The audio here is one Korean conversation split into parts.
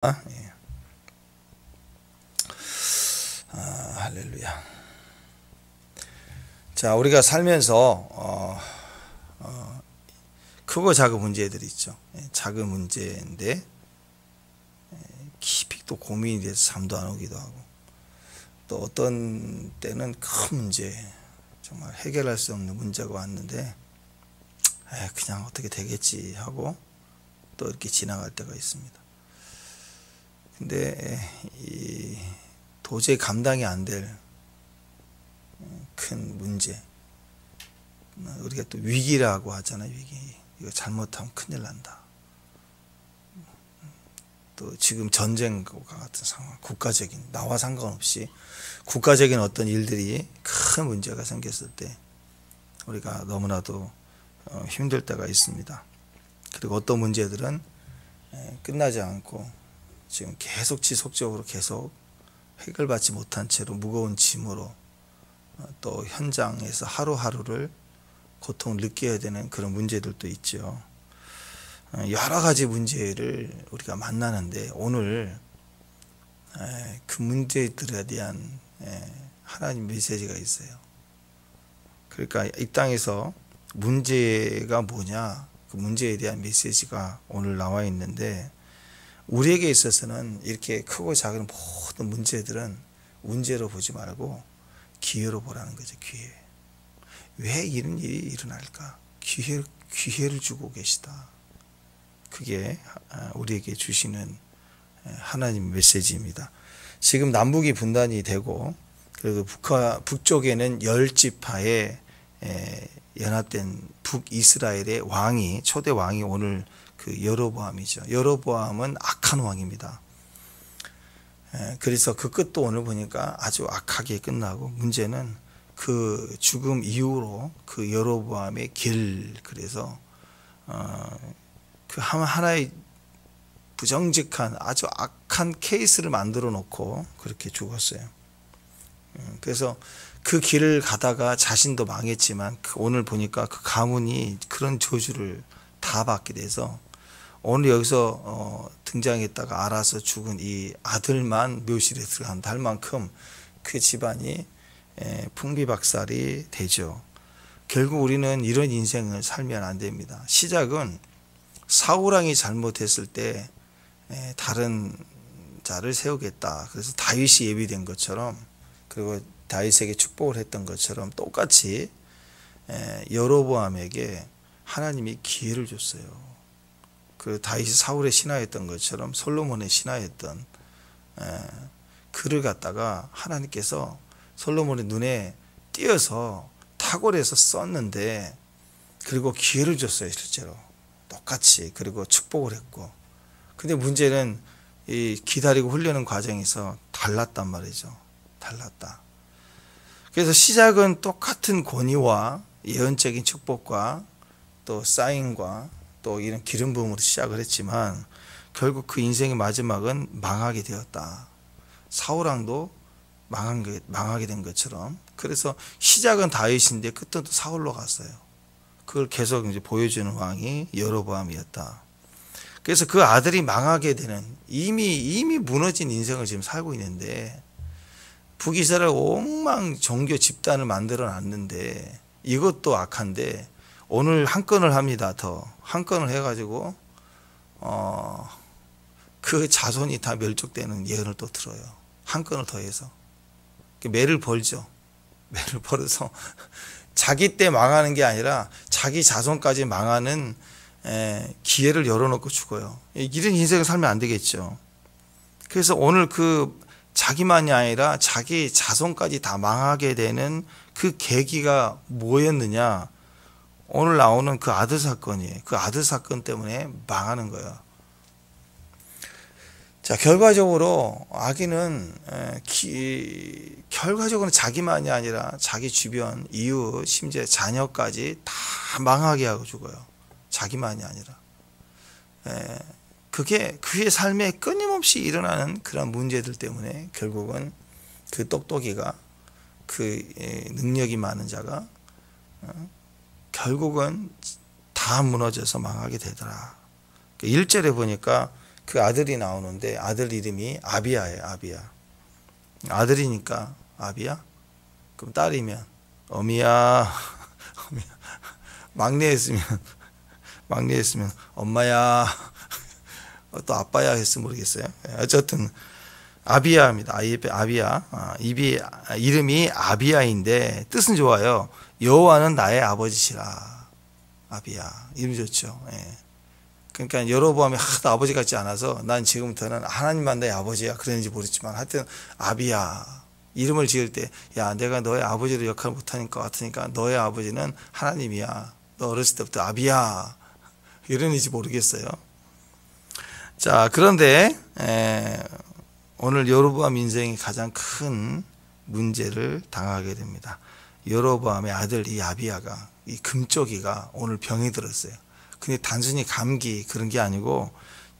예. 할렐루야. 자, 우리가 살면서 크고 작은 문제들이 있죠. 작은 문제인데 깊이 또 고민이 돼서 잠도 안 오기도 하고, 또 어떤 때는 큰 문제, 정말 해결할 수 없는 문제가 왔는데 그냥 어떻게 되겠지 하고 또 이렇게 지나갈 때가 있습니다. 근데 도저히 감당이 안 될 큰 문제, 우리가 또 위기라고 하잖아요. 위기. 이거 잘못하면 큰일 난다. 또 지금 전쟁과 같은 상황, 국가적인, 나와 상관없이 국가적인 어떤 일들이 큰 문제가 생겼을 때 우리가 너무나도 힘들 때가 있습니다. 그리고 어떤 문제들은 끝나지 않고 지금 계속 지속적으로 계속 해결받지 못한 채로 무거운 짐으로 또 현장에서 하루하루를 고통을 느껴야 되는 그런 문제들도 있죠. 여러 가지 문제를 우리가 만나는데 오늘 그 문제들에 대한 하나님 메시지가 있어요. 그러니까 이 땅에서 문제가 뭐냐, 그 문제에 대한 메시지가 오늘 나와 있는데, 우리에게 있어서는 이렇게 크고 작은 모든 문제들은 문제로 보지 말고 기회로 보라는 거죠. 기회. 왜 이런 일이 일어날까? 기회를 주고 계시다. 그게 우리에게 주시는 하나님 메시지입니다. 지금 남북이 분단이 되고, 그리고 북쪽에는 10지파의 연합된 북이스라엘의 왕이, 초대 왕이 오늘 그 여로보암이죠. 여로보암은 악한 왕입니다. 그래서 그 끝도 오늘 보니까 아주 악하게 끝나고, 문제는 그 죽음 이후로 그 여로보암의 길, 그래서 그 하나의 부정직한 아주 악한 케이스를 만들어 놓고 그렇게 죽었어요. 그래서 그 길을 가다가 자신도 망했지만 오늘 보니까 그 가문이 그런 저주를 다 받게 돼서 오늘 여기서 등장했다가 알아서 죽은 이 아들만 묘실에 들어간다 할 만큼 그 집안이 풍비박살이 되죠. 결국 우리는 이런 인생을 살면 안 됩니다. 시작은 사울왕이 잘못했을 때 다른 자를 세우겠다. 그래서 다윗이 예비된 것처럼, 그리고 다윗에게 축복을 했던 것처럼 똑같이 여로보암에게 하나님이 기회를 줬어요. 그 다윗이 사울의 신하였던 것처럼 솔로몬의 신하였던 그를 갖다가 하나님께서 솔로몬의 눈에 띄어서 탁월해서 썼는데, 그리고 기회를 줬어요. 실제로 똑같이. 그리고 축복을 했고. 근데 문제는 이 기다리고 훈련하는 과정에서 달랐단 말이죠. 달랐다. 그래서 시작은 똑같은 권위와 예언적인 축복과 또 사인과 또 이런 기름 부음으로 시작을 했지만 결국 그 인생의 마지막은 망하게 되었다. 사울왕도 망하게 된 것처럼. 그래서 시작은 다윗인데 끝은 또 사울로 갔어요. 그걸 계속 이제 보여주는 왕이 여로보암이었다. 그래서 그 아들이 망하게 되는, 이미 무너진 인생을 지금 살고 있는데, 북이스라엘 엉망 종교 집단을 만들어 놨는데, 이것도 악한데 오늘 한 건을 합니다. 더 한 건을 해가지고 그 자손이 다 멸족되는 예언을 또 들어요. 한 건을 더 해서 매를 벌죠. 매를 벌어서 자기 때 망하는 게 아니라 자기 자손까지 망하는 기회를 열어놓고 죽어요. 이런 인생을 살면 안 되겠죠. 그래서 오늘 그 자기만이 아니라 자기 자손까지 다 망하게 되는 그 계기가 뭐였느냐? 오늘 나오는 그 아들 사건이에요. 그 아들 사건 때문에 망하는 거예요. 자, 결과적으로 아기는 결과적으로 자기만이 아니라 자기 주변, 이웃, 심지어 자녀까지 다 망하게 하고 죽어요. 자기만이 아니라. 그게 그의 삶에 끊임없이 일어나는 그런 문제들 때문에 결국은 그 똑똑이가, 그 능력이 많은 자가 결국은 다 무너져서 망하게 되더라. 1절에 보니까 그 아들이 나오는데 아들 이름이 아비야예요. 아비야. 아들이니까 아비야. 그럼 딸이면 어미야. 어미야. 막내였으면 엄마야. 또 아빠야 했으면 모르겠어요. 어쨌든 아비야입니다. 아비야. 이름이 아비야인데 뜻은 좋아요. 여호와는 나의 아버지시라. 아비야. 이름 좋죠. 예. 그러니까 여로보암이 하도 아버지 같지 않아서 난 지금부터는 하나님만 내 아버지야 그랬는지 모르지만 하여튼 아비야. 이름을 지을 때 야 내가 너의 아버지로 역할 못하는 것 같으니까 너의 아버지는 하나님이야. 너 어렸을 때부터 아비야. 이러는지 모르겠어요. 자, 그런데 오늘 여로보암 인생이 가장 큰 문제를 당하게 됩니다. 여로보암의 아들 이 아비야가 이 금쪽이가 오늘 병이 들었어요. 근데 단순히 감기 그런 게 아니고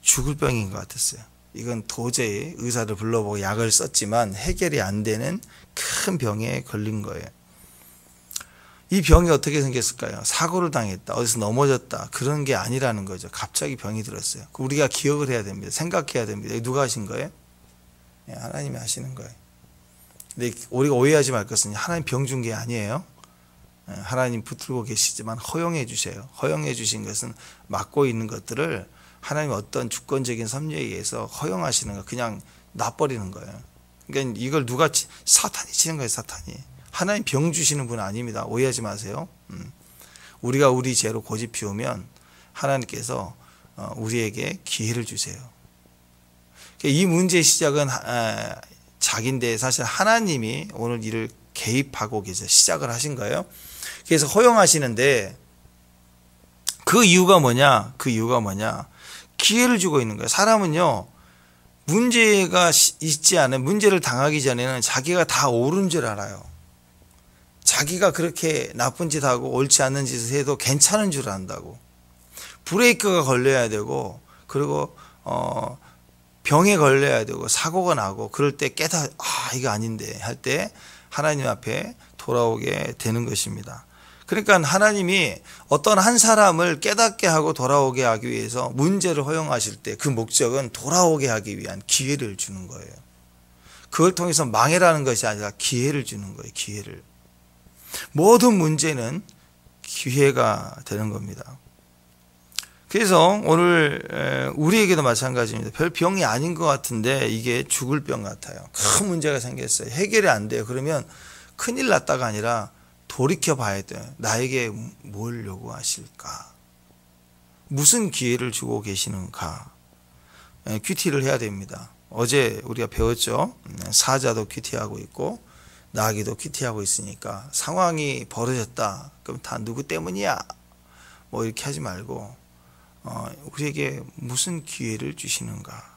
죽을 병인 것 같았어요. 이건 도저히 의사를 불러보고 약을 썼지만 해결이 안 되는 큰 병에 걸린 거예요. 이 병이 어떻게 생겼을까요? 사고를 당했다, 어디서 넘어졌다 그런 게 아니라는 거죠. 갑자기 병이 들었어요. 우리가 기억을 해야 됩니다. 생각해야 됩니다. 누가 하신 거예요? 하나님이 하시는 거예요. 근데 우리가 오해하지 말 것은 하나님 병 준 게 아니에요. 하나님 붙들고 계시지만 허용해 주세요. 허용해 주신 것은 막고 있는 것들을 하나님 어떤 주권적인 섭리에 의해서 허용하시는 거 그냥 놔버리는 거예요. 그러니까 이걸 누가 사탄이 치는 거예요. 사탄이. 하나님 병 주시는 분 아닙니다. 오해하지 마세요. 우리가 우리 죄로 고집 피우면 하나님께서 우리에게 기회를 주세요. 이 문제의 시작은 자기인데 사실 하나님이 오늘 이를 개입하고 계세요. 시작을 하신 거예요. 그래서 허용하시는데 그 이유가 뭐냐? 기회를 주고 있는 거예요. 사람은요, 문제가 있지 않은 문제를 당하기 전에는 자기가 다 옳은 줄 알아요. 자기가 그렇게 나쁜 짓 하고 옳지 않는 짓을 해도 괜찮은 줄 안다고. 브레이크가 걸려야 되고, 그리고 병에 걸려야 되고, 사고가 나고, 그럴 때 이거 아닌데 할 때 하나님 앞에 돌아오게 되는 것입니다. 그러니까 하나님이 어떤 한 사람을 깨닫게 하고 돌아오게 하기 위해서 문제를 허용하실 때 그 목적은 돌아오게 하기 위한 기회를 주는 거예요. 그걸 통해서 망해라는 것이 아니라 기회를 주는 거예요. 기회를. 모든 문제는 기회가 되는 겁니다. 그래서 오늘 우리에게도 마찬가지입니다. 별 병이 아닌 것 같은데 이게 죽을 병 같아요. 큰 문제가 생겼어요. 해결이 안 돼요. 그러면 큰일 났다가 아니라 돌이켜 봐야 돼요. 나에게 뭘 요구하실까? 무슨 기회를 주고 계시는가? 큐티를 해야 됩니다. 어제 우리가 배웠죠. 사자도 큐티하고 있고 나귀도 큐티하고 있으니까 상황이 벌어졌다. 그럼 다 누구 때문이야? 뭐 이렇게 하지 말고 우리에게 무슨 기회를 주시는가?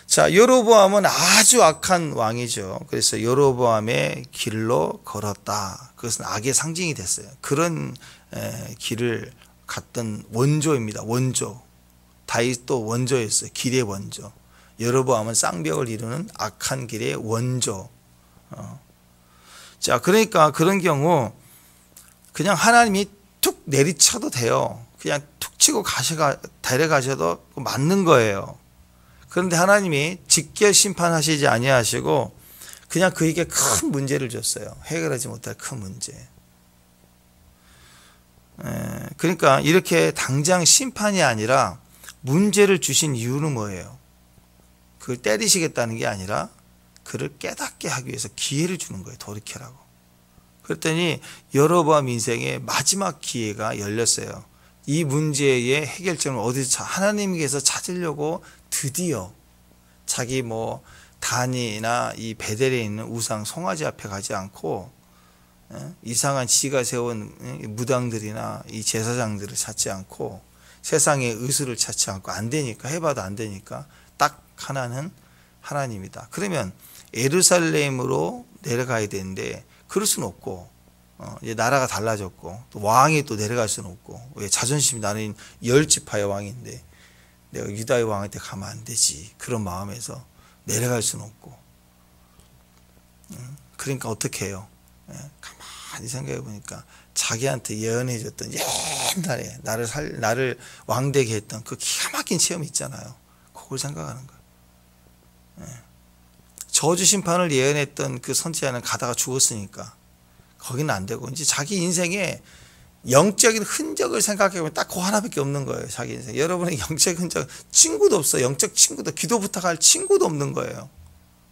자, 여로보암은 아주 악한 왕이죠. 그래서 여로보암의 길로 걸었다. 그것은 악의 상징이 됐어요. 그런 길을 갔던 원조입니다. 원조. 다윗도 원조였어요. 길의 원조. 여로보암은 쌍벽을 이루는 악한 길의 원조. 자, 그러니까 그런 경우 그냥 하나님이 툭 내리쳐도 돼요. 그냥 툭 치고 데려가셔도 맞는 거예요. 그런데 하나님이 직결 심판하시지 아니하시고 그냥 그에게 큰 문제를 줬어요. 해결하지 못할 큰 문제. 그러니까 이렇게 당장 심판이 아니라 문제를 주신 이유는 뭐예요? 그걸 때리시겠다는 게 아니라 그를 깨닫게 하기 위해서 기회를 주는 거예요. 돌이켜라고. 그랬더니 여로보암 인생의 마지막 기회가 열렸어요. 이 문제의 해결점을 어디서 하나님께서 찾으려고 드디어 자기 단이나 이 베델에 있는 우상 송아지 앞에 가지 않고 이상한 지가 세운 무당들이나 이 제사장들을 찾지 않고 세상의 의술을 찾지 않고 안 되니까 해봐도 안 되니까 딱 하나는 하나님이다. 그러면 예루살렘으로 내려가야 되는데 그럴 수는 없고 이제 나라가 달라졌고 또 왕이 또 내려갈 수는 없고 왜 자존심이 나는 10지파의 왕인데 내가 유다의 왕한테 가면 안 되지. 그런 마음에서 내려갈 수는 없고 그러니까 어떻게 해요? 가만히 생각해 보니까 자기한테 예언해 줬던 옛날에 나를 왕되게 했던 그 기가 막힌 체험이 있잖아요. 그걸 생각하는 거예요. 저주 심판을 예언했던 그 선지자는 가다가 죽었으니까 거기는 안 되고 이제 자기 인생에 영적인 흔적을 생각해보면 딱 그 하나밖에 없는 거예요. 자기 인생. 여러분의 영적 흔적 친구도 없어. 영적 친구도 기도 부탁할 친구도 없는 거예요.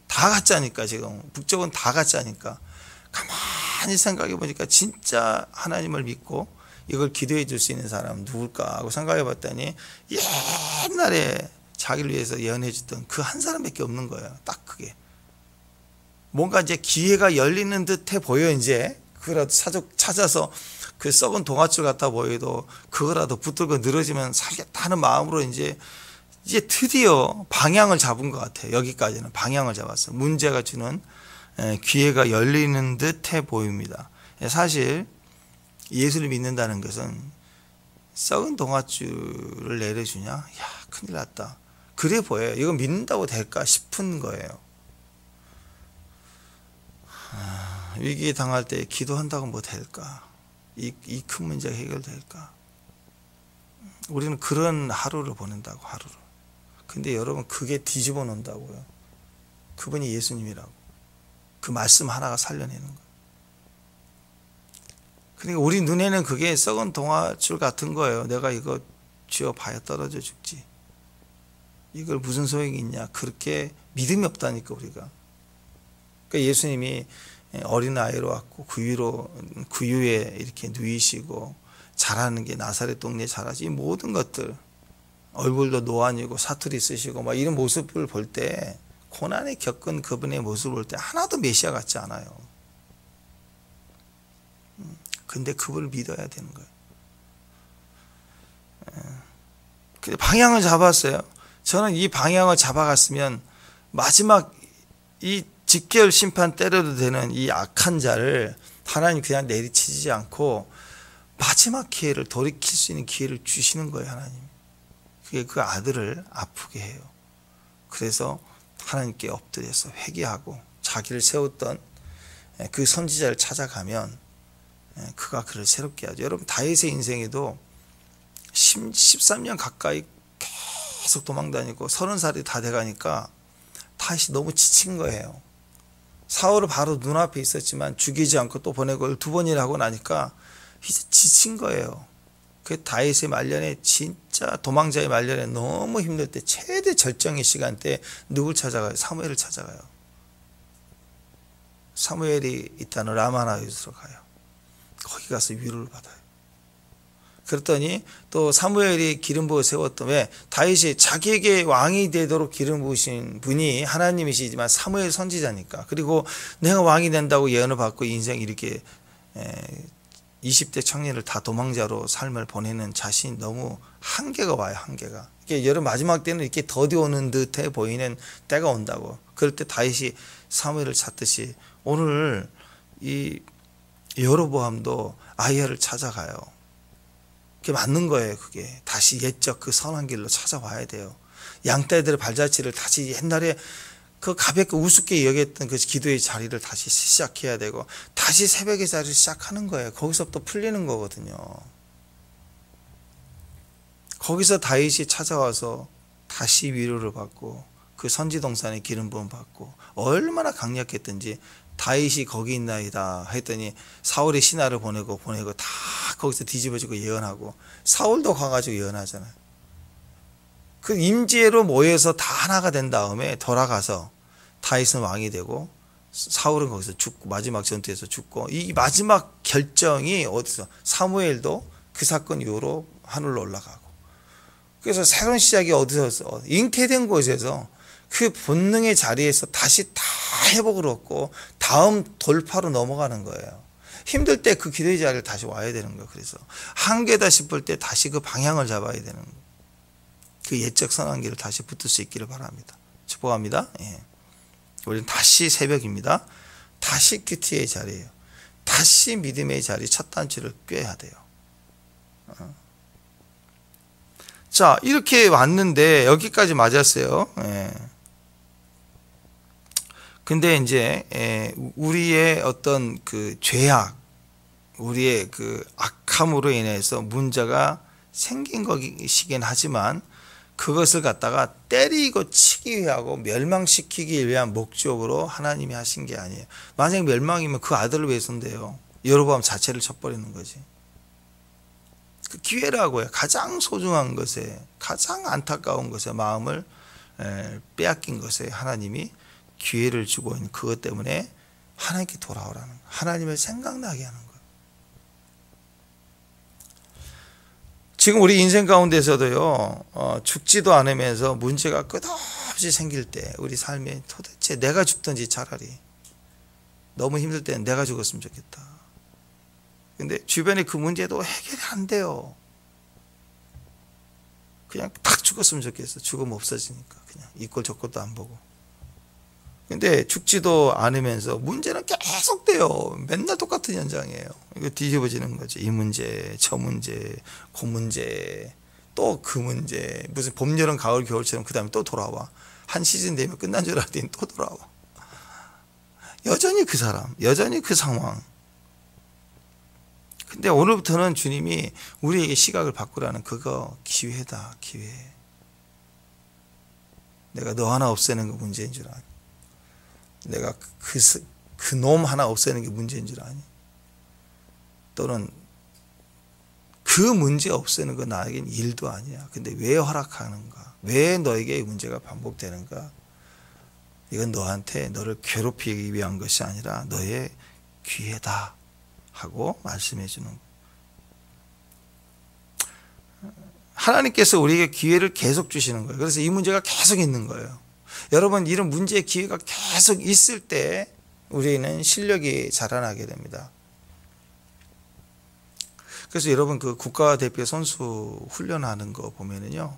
다 가짜니까 지금 북쪽은 다 가짜니까 가만히 생각해 보니까 진짜 하나님을 믿고 이걸 기도해 줄 수 있는 사람은 누굴까 하고 생각해 봤더니 옛날에 자기를 위해서 예언해 줬던 그 한 사람밖에 없는 거예요. 딱 그게 뭔가 이제 기회가 열리는 듯해 보여. 이제 그거라도 찾아서 그 썩은 동아줄 같아 보여도 그거라도 붙들고 늘어지면 살겠다 하는 마음으로 이제 드디어 방향을 잡은 것 같아요. 여기까지는 방향을 잡았어요. 문제가 주는 기회가 열리는 듯해 보입니다. 사실 예수를 믿는다는 것은 썩은 동아줄을 내려주냐? 야, 큰일 났다. 그래 보여요. 이거 믿는다고 될까 싶은 거예요. 위기에 당할 때 기도한다고 뭐 될까? 이 큰 문제가 해결될까? 우리는 그런 하루를 보낸다고, 하루를. 근데 여러분, 그게 뒤집어 놓는다고요. 그분이 예수님이라고. 그 말씀 하나가 살려내는 거예요. 그러니까 우리 눈에는 그게 썩은 동아줄 같은 거예요. 내가 이거 쥐어봐야 떨어져 죽지. 이걸 무슨 소용이 있냐. 그렇게 믿음이 없다니까, 우리가. 그러니까 예수님이 어린아이로 왔고 구유에 이렇게 누이시고 잘하는 게 나사렛 동네에 잘하지. 이 모든 것들, 얼굴도 노안이고 사투리 쓰시고 막 이런 모습을 볼 때, 고난에 겪은 그분의 모습을 볼 때 하나도 메시아 같지 않아요. 근데 그분을 믿어야 되는 거예요. 근데 방향을 잡았어요. 저는 이 방향을 잡아갔으면 마지막 이 직결 심판 때려도 되는 이 악한 자를 하나님 그냥 내리치지 않고 마지막 기회를 돌이킬 수 있는 기회를 주시는 거예요. 하나님. 그게 그 아들을 아프게 해요. 그래서 하나님께 엎드려서 회개하고 자기를 세웠던 그 선지자를 찾아가면 그가 그를 새롭게 하죠. 여러분, 다윗의 인생에도 13년 가까이 계속 도망다니고 30살이 다 돼가니까 다윗이 너무 지친 거예요. 사울은 바로 눈앞에 있었지만 죽이지 않고 또 보내고 2번이나 하고 나니까 이제 지친 거예요. 그 다윗의 말년에, 진짜 도망자의 말년에 너무 힘들 때, 최대 절정의 시간대에 누굴 찾아가요? 사무엘을 찾아가요. 사무엘이 있다는 라마나요스로 가요. 거기 가서 위로를 받아요. 그랬더니 또 사무엘이 기름 부어 세웠던, 왜? 다윗이 자기에게 왕이 되도록 기름 부으신 분이 하나님이시지만 사무엘 선지자니까. 그리고 내가 왕이 된다고 예언을 받고 인생 이렇게 20대 청년을 다 도망자로 삶을 보내는 자신이 너무 한계가 와요. 한계가. 이게 여름 마지막 때는 이렇게 더디오는 듯해 보이는 때가 온다고. 그럴 때 다윗이 사무엘을 찾듯이 오늘 이 여로보암도 아이야를 찾아가요. 그게 맞는 거예요. 그게 다시 옛적 그 선한 길로 찾아와야 돼요. 양떼들의 발자취를 다시 옛날에 그 가볍게 우습게 여겼던 그 기도의 자리를 다시 시작해야 되고, 다시 새벽의 자리를 시작하는 거예요. 거기서부터 풀리는 거거든요. 거기서 다윗이 찾아와서 다시 위로를 받고 그 선지동산에 기름 부음 받고, 얼마나 강력했든지 다윗이 거기 있나이다 했더니 사울의 신하를 보내고 다 거기서 뒤집어지고 예언하고, 사울도 가가지고 예언하잖아요. 그 임재로 모여서 다 하나가 된 다음에 돌아가서 다윗은 왕이 되고 사울은 거기서 죽고, 마지막 전투에서 죽고, 이 마지막 결정이 어디서? 사무엘도 그 사건 이후로 하늘로 올라가고, 그래서 새로운 시작이 어디서? 잉태된 곳에서 그 본능의 자리에서 다시 다 회복을 얻고 다음 돌파로 넘어가는 거예요. 힘들 때 그 기도의 자리를 다시 와야 되는 거예요. 그래서 한계다 싶을 때 다시 그 방향을 잡아야 되는 거예요. 그 옛적 선한 길을 다시 붙을 수 있기를 바랍니다. 축복합니다. 예. 우리는 다시 새벽입니다. 다시 큐티의 자리예요. 다시 믿음의 자리 첫 단추를 꿰야 돼요. 자, 이렇게 왔는데 여기까지 맞았어요. 예. 근데 이제 우리의 어떤 그 죄악, 우리의 그 악함으로 인해서 문제가 생긴 것이긴 하지만, 그것을 갖다가 때리고 치기 위하고 멸망시키기 위한 목적으로 하나님이 하신 게 아니에요. 만약 멸망이면 그 아들을 위해서인데요. 여로보암 자체를 쳐버리는 거지. 그 기회라고요. 가장 소중한 것에, 가장 안타까운 것에 마음을 빼앗긴 것에 하나님이 기회를 주고 있는 그것 때문에 하나님께 돌아오라는 거예요. 하나님을 생각나게 하는 거예요. 지금 우리 인생 가운데서도요, 죽지도 않으면서 문제가 끝없이 생길 때 우리 삶에 도대체 내가 죽든지 차라리 너무 힘들 때는 내가 죽었으면 좋겠다. 근데 주변에 그 문제도 해결이 안 돼요. 그냥 딱 죽었으면 좋겠어. 죽으면 없어지니까 그냥 이 꼴 저 꼴도 안 보고. 근데 죽지도 않으면서 문제는 계속 돼요. 맨날 똑같은 현장이에요. 이거 뒤집어지는 거죠. 이 문제, 저 문제, 그 문제, 또 그 문제. 무슨 봄, 여름, 가을, 겨울처럼 그 다음에 또 돌아와. 한 시즌 되면 끝난 줄 알았더니 또 돌아와. 여전히 그 사람, 여전히 그 상황. 근데 오늘부터는 주님이 우리에게 시각을 바꾸라는 그거 기회다, 기회. 내가 너 하나 없애는 거 문제인 줄 아니? 내가 그 놈 하나 없애는 게 문제인 줄 아니? 또는 그 문제 없애는 건 나에겐 일도 아니야. 근데 왜 허락하는가? 왜 너에게 이 문제가 반복되는가? 이건 너한테 너를 괴롭히기 위한 것이 아니라 너의 기회다 하고 말씀해 주는 거예요. 하나님께서 우리에게 기회를 계속 주시는 거예요. 그래서 이 문제가 계속 있는 거예요. 여러분, 이런 문제의 기회가 계속 있을 때 우리는 실력이 자라나게 됩니다. 그래서 여러분, 그 국가대표 선수 훈련하는 거 보면은요,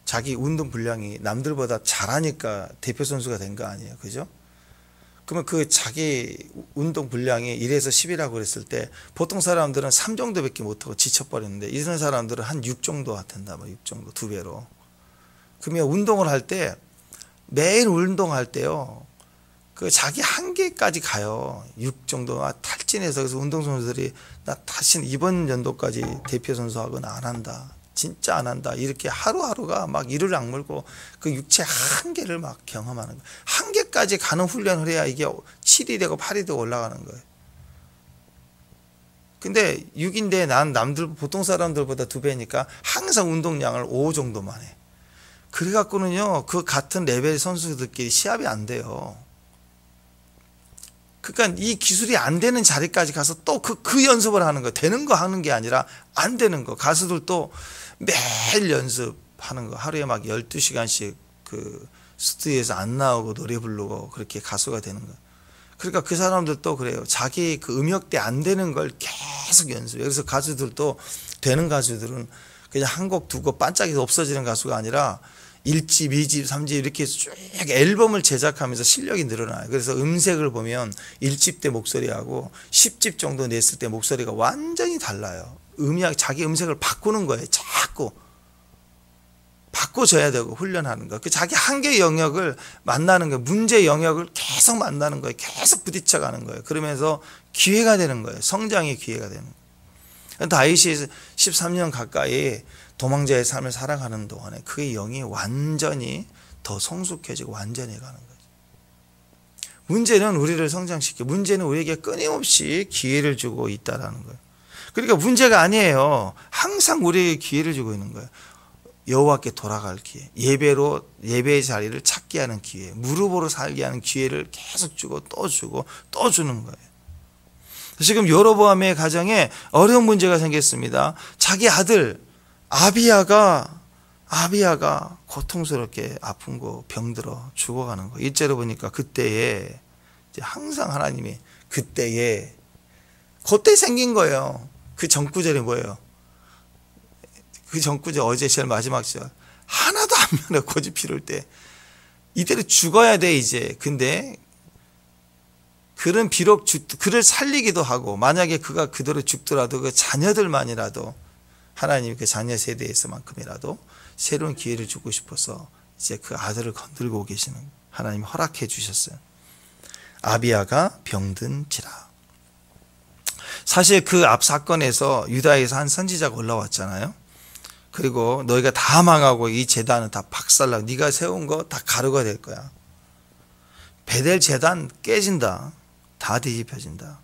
자기 운동 분량이 남들보다 잘하니까 대표 선수가 된 거 아니에요. 그죠? 그러면 그 자기 운동 분량이 1에서 10이라고 그랬을 때 보통 사람들은 3 정도밖에 못하고 지쳐버리는데 이런 사람들은 한 6 정도 된다. 6 정도, 2배로. 그러면 운동을 할 때 매일 운동할 때요, 그 자기 한계까지 가요. 6 정도 탈진해서. 그래서 운동선수들이 나 다시는 이번 연도까지 대표 선수하고는 안 한다. 진짜 안 한다. 이렇게 하루하루가 막 이를 악물고 그 육체 한계를 막 경험하는 거예요. 한계까지 가는 훈련을 해야 이게 7이 되고 8이 되고 올라가는 거예요. 근데 6인데 난 남들, 보통 사람들보다 2배니까 항상 운동량을 5 정도만 해. 그래갖고는요, 그 같은 레벨 선수들끼리 시합이 안 돼요. 그러니까 이 기술이 안 되는 자리까지 가서 또 그 연습을 하는 거, 되는 거 하는 게 아니라 안 되는 거. 가수들도 매일 연습하는 거. 하루에 막 12시간씩 그 스튜디오에서 안 나오고 노래 부르고 그렇게 가수가 되는 거. 그러니까 그 사람들도 그래요. 자기 그 음역대 안 되는 걸 계속 연습해요. 그래서 가수들도, 되는 가수들은 그냥 한 곡 두 곡 반짝이서 없어지는 가수가 아니라 1집, 2집, 3집 이렇게 쭉 앨범을 제작하면서 실력이 늘어나요. 그래서 음색을 보면 1집 때 목소리하고 10집 정도 냈을 때 목소리가 완전히 달라요. 자기 음색을 바꾸는 거예요. 자꾸 바꿔줘야 되고 훈련하는 거. 그 자기 한계 영역을 만나는 거예요. 문제 영역을 계속 만나는 거예요. 계속 부딪혀가는 거예요. 그러면서 기회가 되는 거예요. 성장의 기회가 되는 거예요. 다윗이 13년 가까이 도망자의 삶을 살아가는 동안에 그의 영이 완전히 더 성숙해지고 완전히 가는 거죠. 문제는 우리를 성장시켜, 문제는 우리에게 끊임없이 기회를 주고 있다라는 거예요. 그러니까 문제가 아니에요. 항상 우리에게 기회를 주고 있는 거예요. 여호와께 돌아갈 기회, 예배의 자리를 찾게 하는 기회, 무릎으로 살게 하는 기회를 계속 주고 또 주는 거예요. 지금 여로보암의 가정에 어려운 문제가 생겼습니다. 자기 아들 아비야가 고통스럽게 아픈 거, 병들어 죽어가는 거. 1절에 보니까 그때에, 항상 하나님이 그때 생긴 거예요. 그 전구절이 뭐예요? 그 전구절, 어제 제일 마지막 절. 하나도 안 면해, 고집 피울 때. 이대로 죽어야 돼, 이제. 근데 그는 비록 그를 살리기도 하고, 만약에 그가 그대로 죽더라도 그 자녀들만이라도 하나님 그 자녀 세대에서만큼이라도 새로운 기회를 주고 싶어서 이제 그 아들을 건들고 계시는, 하나님 허락해 주셨어요. 아비야가 병든지라. 사실 그 앞 사건에서 유다에서 한 선지자가 올라왔잖아요. 그리고 너희가 다 망하고 이 제단은 다 박살나고 네가 세운 거 다 가루가 될 거야. 베델 제단 깨진다. 다 뒤집혀진다.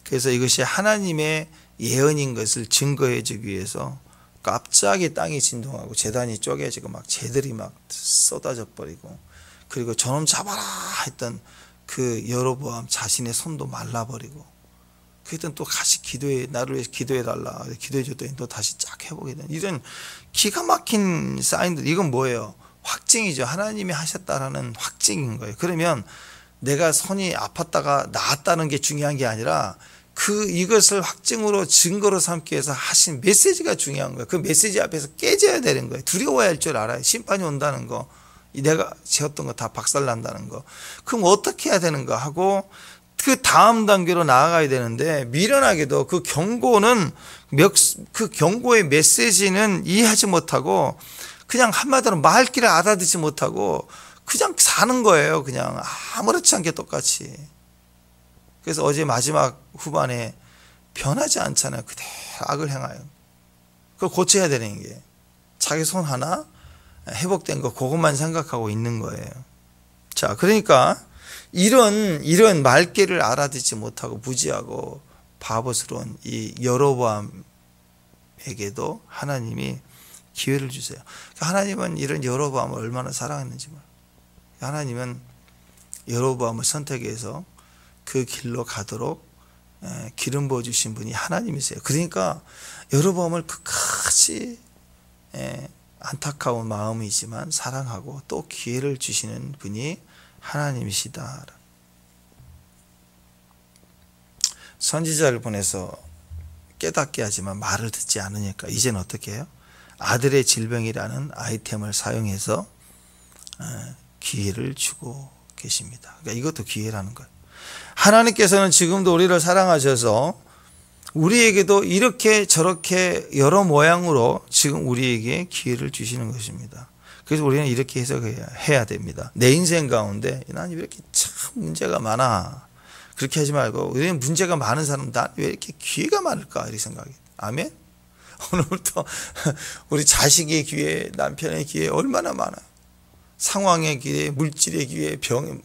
그래서 이것이 하나님의 예언인 것을 증거해 주기 위해서 갑자기 땅이 진동하고 제단이 쪼개지고 막 재들이 막 쏟아져 버리고, 그리고 저놈 잡아라 했던 그 여로보암 자신의 손도 말라버리고, 그랬더니 또 다시 기도해, 나를 위해서 기도해 달라 기도해 줬더니 또 다시 쫙 회복이 되는 이런 기가 막힌 사인들. 이건 뭐예요? 확증이죠. 하나님이 하셨다라는 확증인 거예요. 그러면 내가 손이 아팠다가 나았다는 게 중요한 게 아니라 이것을 확증으로 증거로 삼기 위해서 하신 메시지가 중요한 거예요. 그 메시지 앞에서 깨져야 되는 거예요. 두려워야 할 줄 알아요. 심판이 온다는 거, 내가 지었던 거 다 박살난다는 거. 그럼 어떻게 해야 되는가 하고 그 다음 단계로 나아가야 되는데, 미련하게도 그 경고는 그 경고의 메시지는 이해하지 못하고 그냥 한마디로 말귀를 알아듣지 못하고 그냥 사는 거예요. 그냥 아무렇지 않게 똑같이. 그래서 어제 마지막 후반에 변하지 않잖아요. 그대로 악을 행하여. 그걸 고쳐야 되는 게 자기 손 하나 회복된 거 그것만 생각하고 있는 거예요. 자, 그러니까 이런 말귀를 알아듣지 못하고 무지하고 바보스러운 이 여로보암에게도 하나님이 기회를 주세요. 하나님은 이런 여로보암을 얼마나 사랑했는지 몰라요. 하나님은 여로보암을 선택해서 그 길로 가도록 기름 부어주신 분이 하나님이세요. 그러니까 여로보암을 끝까지 안타까운 마음이지만 사랑하고 또 기회를 주시는 분이 하나님이시다. 선지자를 보내서 깨닫게 하지만 말을 듣지 않으니까 이제는 어떻게 해요? 아들의 질병이라는 아이템을 사용해서 기회를 주고 계십니다. 그러니까 이것도 기회라는 거예요. 하나님께서는 지금도 우리를 사랑하셔서 우리에게도 이렇게 저렇게 여러 모양으로 지금 우리에게 기회를 주시는 것입니다. 그래서 우리는 이렇게 해석해야 됩니다. 내 인생 가운데 난 왜 이렇게 참 문제가 많아. 그렇게 하지 말고, 우리는 문제가 많은 사람, 난 왜 이렇게 기회가 많을까 이렇게 생각해요. 아멘. 오늘부터 우리 자식의 기회, 남편의 기회 얼마나 많아요. 상황의 기회, 물질의 기회, 병,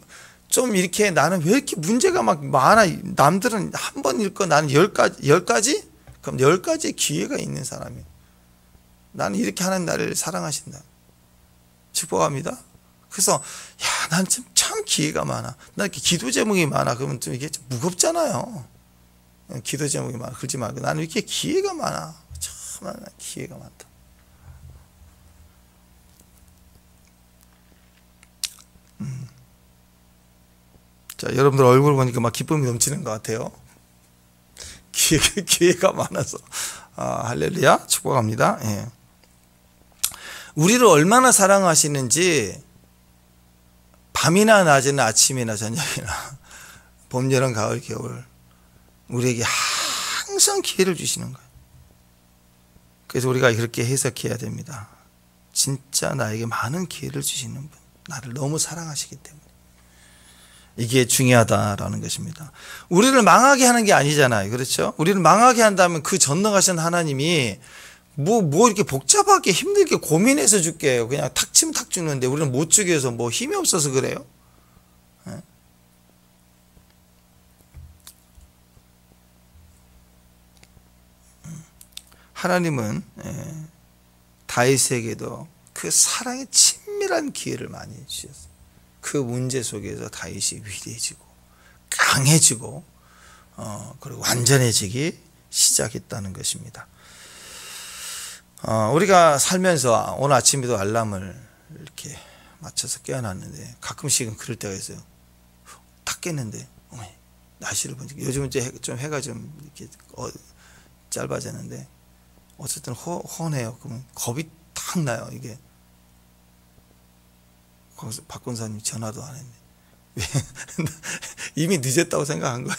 좀 이렇게 나는 왜 이렇게 문제가 막 많아. 남들은 한 번 읽고 나는 10가지? 그럼 10가지의 기회가 있는 사람이에요. 나는 이렇게 하는 나를 사랑하신다. 축복합니다. 그래서 난 참 기회가 많아. 난 이렇게 기도 제목이 많아. 그러면 좀 이게 좀 무겁잖아요. 기도 제목이 많아. 그러지 말고 나는 이렇게 기회가 많아. 참 기회가 많다. 자, 여러분들 얼굴 보니까 막 기쁨이 넘치는 것 같아요. 기회가 많아서. 할렐루야. 축복합니다. 예. 우리를 얼마나 사랑하시는지 밤이나 낮이나 아침이나 저녁이나 봄, 여름, 가을, 겨울 우리에게 항상 기회를 주시는 거예요. 그래서 우리가 그렇게 해석해야 됩니다. 진짜 나에게 많은 기회를 주시는 분, 나를 너무 사랑하시기 때문에 이게 중요하다라는 것입니다. 우리를 망하게 하는 게 아니잖아요. 그렇죠? 우리를 망하게 한다면 그 전능하신 하나님이 뭐 이렇게 복잡하게 힘들게 고민해서 줄게요. 그냥 탁 치면 탁 주는데 우리는 못 주기 위해서 뭐 힘이 없어서 그래요. 하나님은 다윗에게도 그 사랑의 친밀한 기회를 많이 주셨어요. 그 문제 속에서 다윗이 위대해지고 강해지고 그리고 완전해지기 시작했다는 것입니다. 우리가 살면서 오늘 아침에도 알람을 이렇게 맞춰서 깨어났는데 가끔씩은 그럴 때가 있어요. 딱 깼는데 날씨를 보니까 요즘은 좀 해가 좀 이렇게 짧아졌는데 어쨌든 헌해요. 그러면 겁이 탁 나요. 이게 거기서 박 권사님 전화도 안 했네. 왜? 이미 늦었다고 생각한 거야.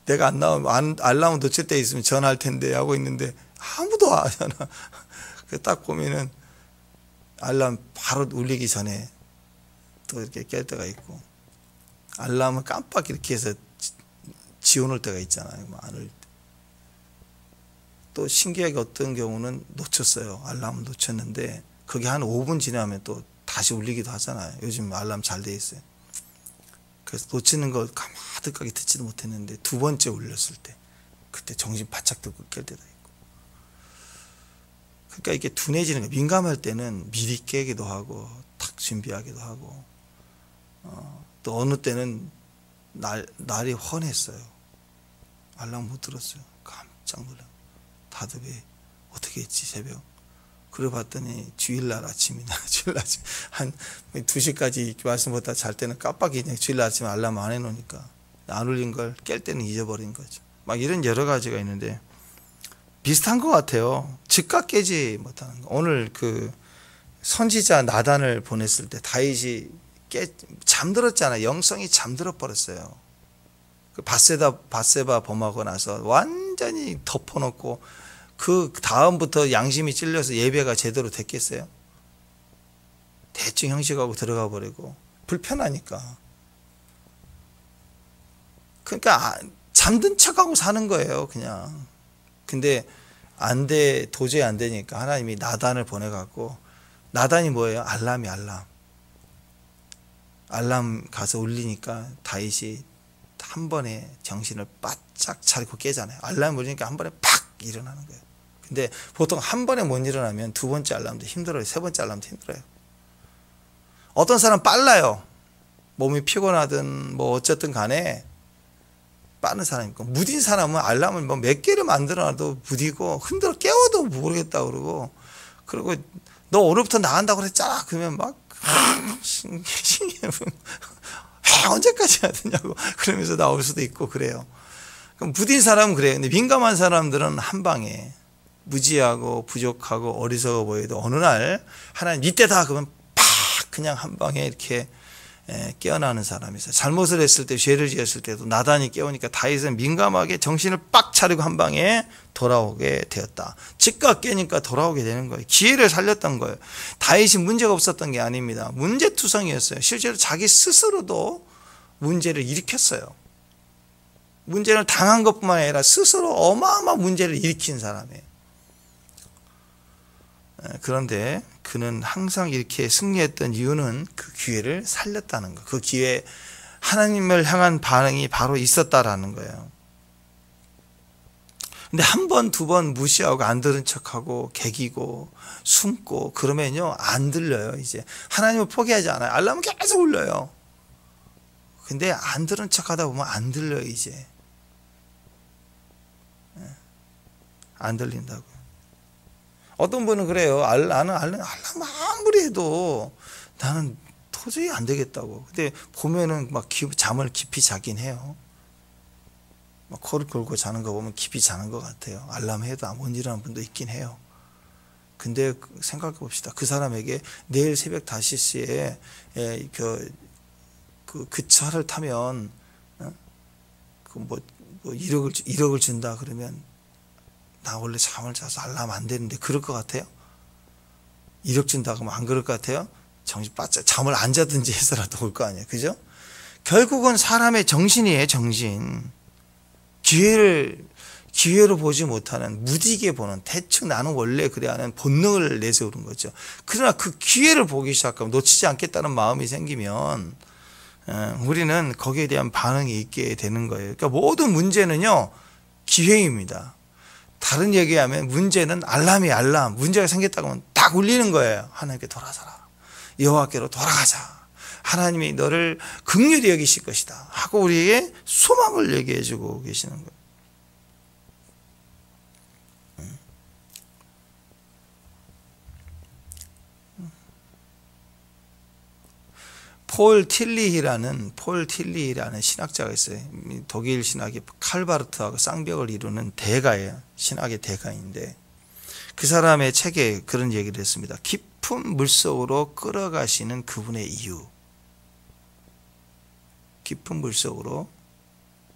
내가 안 나오면 알람은 놓칠 때 있으면 전화할 텐데 하고 있는데 아무도 안 하잖아. 딱 보면은 알람 바로 울리기 전에 또 이렇게 깰 때가 있고, 알람을 깜빡 이렇게 해서 지워놓을 때가 있잖아요. 안 울 때. 또 신기하게 어떤 경우는 놓쳤어요. 알람을 놓쳤는데 그게 한 5분 지나면 또 다시 울리기도 하잖아요. 요즘 알람 잘 돼 있어요. 그래서 놓치는 걸 가마득하게 듣지도 못했는데 두 번째 울렸을 때 그때 정신 바짝 들고 깰 때도 있고. 그러니까 이게 둔해지는 거예요. 민감할 때는 미리 깨기도 하고 탁 준비하기도 하고 또 어느 때는 날이 훤했어요. 알람 못 들었어요. 깜짝 놀라. 다들 왜 어떻게 했지 새벽. 그래 봤더니 주일날 아침이나 주일날 아침 한 2시까지 말씀보다 잘 때는 깜빡이네. 주일날 아침에 알람 안 해놓으니까 안 울린 걸 깰 때는 잊어버린 거죠. 막 이런 여러 가지가 있는데 비슷한 것 같아요. 즉각 깨지 못하는 거. 오늘 그 선지자 나단을 보냈을 때 다윗이 잠들었잖아요. 영성이 잠들어 버렸어요. 그 밧세바 범하고 나서 완전히 덮어놓고 그 다음부터 양심이 찔려서 예배가 제대로 됐겠어요? 대충 형식하고 들어가 버리고 불편하니까. 그러니까 잠든 척하고 사는 거예요, 그냥. 근데 안 돼, 도저히 안 되니까 하나님이 나단을 보내갖고, 나단이 뭐예요? 알람이 알람. 알람 가서 울리니까 다윗이 한 번에 정신을 바짝 차리고 깨잖아요. 알람 울리니까 한 번에 팍 일어나는 거예요. 근데 보통 한 번에 못 일어나면 두 번째 알람도 힘들어요. 세 번째 알람도 힘들어요. 어떤 사람 빨라요. 몸이 피곤하든 뭐 어쨌든 간에 빠른 사람이 있고, 무딘 사람은 알람을 뭐 몇 개를 만들어놔도 무디고 흔들어 깨워도 모르겠다 그러고, 그리고 너 오늘부터 나간다고 그랬잖아. 그러면 막 언제까지 해야 되냐고 그러면서 나올 수도 있고 그래요. 그럼 무딘 사람은 그래요. 근데 민감한 사람들은 한 방에 무지하고 부족하고 어리석어 보여도 어느 날 하나님 이때다 그러면 팍 그냥 한 방에 이렇게 깨어나는 사람이 있어요. 잘못을 했을 때, 죄를 지었을 때도 나단이 깨우니까 다윗은 민감하게 정신을 빡 차리고 한 방에 돌아오게 되었다. 즉각 깨니까 돌아오게 되는 거예요. 기회를 살렸던 거예요. 다윗이 문제가 없었던 게 아닙니다. 문제투성이었어요. 실제로 자기 스스로도 문제를 일으켰어요. 문제를 당한 것뿐만 아니라 스스로 어마어마한 문제를 일으킨 사람이에요. 그런데 그는 항상 이렇게 승리했던 이유는 그 기회를 살렸다는 거. 그 기회에 하나님을 향한 반응이 바로 있었다라는 거예요. 근데 한 번, 두 번 무시하고 안 들은 척하고 개기고 숨고 그러면요 안 들려요. 이제 하나님을 포기하지 않아요. 알람은 계속 울려요. 근데 안 들은 척하다 보면 안 들려요. 이제 안 들린다고요. 어떤 분은 그래요. 나는 알람 아무리 해도 나는 도저히 안 되겠다고. 근데 보면은 막 잠을 깊이 자긴 해요. 막 코를 골고 자는 거 보면 깊이 자는 것 같아요. 알람 해도 못 일어나는 분도 있긴 해요. 근데 생각해 봅시다. 그 사람에게 내일 새벽 5시에 그 차를 타면 뭐 1억을 준다 그러면 나 원래 잠을 자서 알람 안 되는데 그럴 것 같아요? 1억 준다고 하면 안 그럴 것 같아요? 정신 바짝 잠을 안 자든지 해서라도 올 거 아니에요. 그죠? 결국은 사람의 정신이에요. 정신. 기회로 보지 못하는, 무디게 보는, 대충 나는 원래 그래 하는 본능을 내세우는 거죠. 그러나 그 기회를 보기 시작하면 놓치지 않겠다는 마음이 생기면 우리는 거기에 대한 반응이 있게 되는 거예요. 그러니까 모든 문제는요 기회입니다. 다른 얘기하면 문제는 알람. 문제가 생겼다고 하면 딱 울리는 거예요. 하나님께 돌아서라. 여호와께로 돌아가자. 하나님이 너를 긍휼히 여기실 것이다 하고 우리에게 소망을 얘기해 주고 계시는 거예요. 폴 틸리히라는 신학자가 있어요. 독일 신학의 칼바르트하고 쌍벽을 이루는 대가예요. 신학의 대가인데 그 사람의 책에 그런 얘기를 했습니다. 깊은 물속으로 끌어가시는 그분의 이유. 깊은 물속으로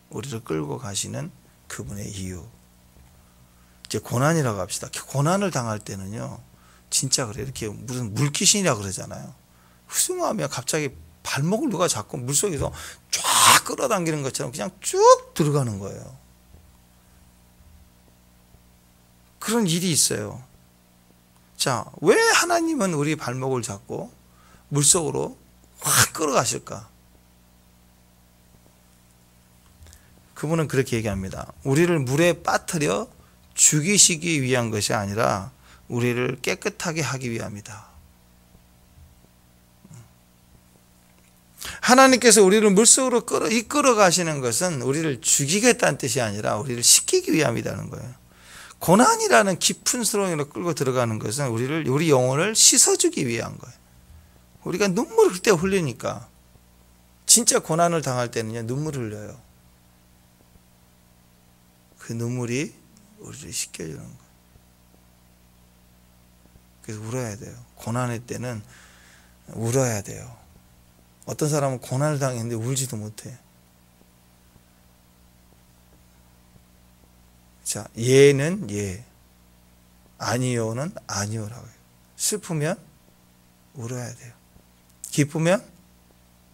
우리를 끌고 가시는 그분의 이유. 이제 고난이라고 합시다. 고난을 당할 때는요 진짜 그래요. 이렇게 무슨 물귀신이라고 그러잖아요. 훌륭하면 갑자기 발목을 누가 잡고 물속에서 쫙 끌어당기는 것처럼 그냥 쭉 들어가는 거예요. 그런 일이 있어요. 자, 왜 하나님은 우리 발목을 잡고 물속으로 확 끌어가실까? 그분은 그렇게 얘기합니다. 우리를 물에 빠뜨려 죽이시기 위한 것이 아니라 우리를 깨끗하게 하기 위함이다. 하나님께서 우리를 물속으로 이끌어 가시는 것은 우리를 죽이겠다는 뜻이 아니라 우리를 씻기기 위함이라는 거예요. 고난이라는 깊은 수렁으로 끌고 들어가는 것은 우리 영혼을 씻어주기 위한 거예요. 우리가 눈물을 그때 흘리니까, 진짜 고난을 당할 때는요, 눈물을 흘려요. 그 눈물이 우리를 씻겨주는 거예요. 그래서 울어야 돼요. 고난의 때는 울어야 돼요. 어떤 사람은 고난을 당했는데 울지도 못해. 자, 예는 예, 아니요는 아니요라고 해요. 슬프면 울어야 돼요. 기쁘면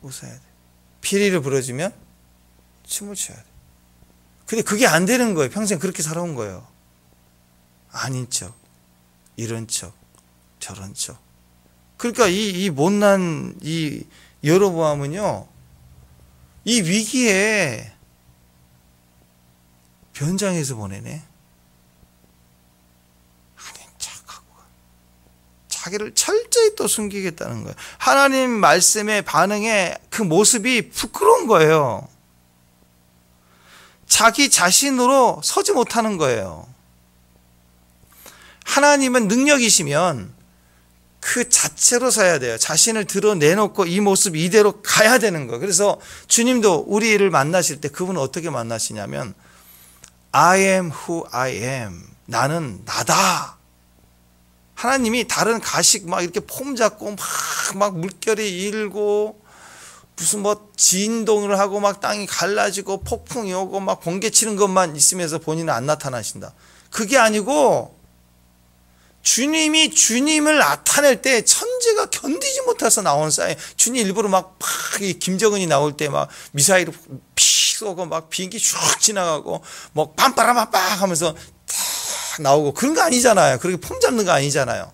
웃어야 돼요. 피리를 부러지면 춤을 춰야 돼요. 근데 그게 안 되는 거예요. 평생 그렇게 살아온 거예요. 아닌 척, 이런 척, 저런 척. 그러니까 이 못난 이 여로보암은요, 이 위기에 변장해서 보내네. 아닌 척하고 자기를 철저히 또 숨기겠다는 거예요. 하나님 말씀의 반응에 그 모습이 부끄러운 거예요. 자기 자신으로 서지 못하는 거예요. 하나님은 능력이시면 그 자체로 서야 돼요. 자신을 드러내놓고 이 모습 이대로 가야 되는 거예요. 그래서 주님도 우리를 만나실 때 그분은 어떻게 만나시냐면 I am who I am. 나는 나다. 하나님이 다른 가식 막 이렇게 폼 잡고 막 물결이 일고 무슨 뭐 진동을 하고 막 땅이 갈라지고 폭풍이 오고 막 번개 치는 것만 있으면서 본인은 안 나타나신다. 그게 아니고 주님이 주님을 나타낼 때 천지가 견디지 못해서 나오는 사인. 주님 일부러 막 김정은이 나올 때 막 미사일을 피 쏘고 막 비행기 슉 지나가고 뭐 빰빠라빰빠 하면서 탁 나오고 그런 거 아니잖아요. 그렇게 폼 잡는 거 아니잖아요.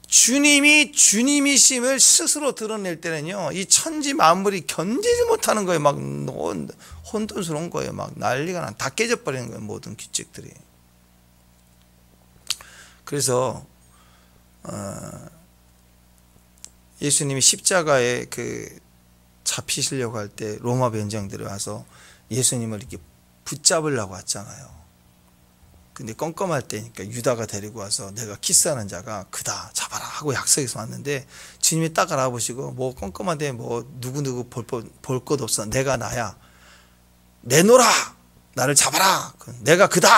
주님이 주님이심을 스스로 드러낼 때는요, 이 천지 만물이 견디지 못하는 거예요. 막 혼돈스러운 거예요. 막 난리가 다 깨져버리는 거예요. 모든 규칙들이. 그래서 예수님이 십자가에 잡히시려고 할 때 로마 변장들이 와서 예수님을 이렇게 붙잡으려고 왔잖아요. 근데 껌껌할 때니까 유다가 데리고 와서 내가 키스하는 자가 그다, 잡아라 하고 약속해서 왔는데 주님이 딱 알아보시고 뭐 껌껌한데 뭐 누구누구 볼 것 없어. 내가 나야. 내놓으라. 나를 잡아라. 내가 그다.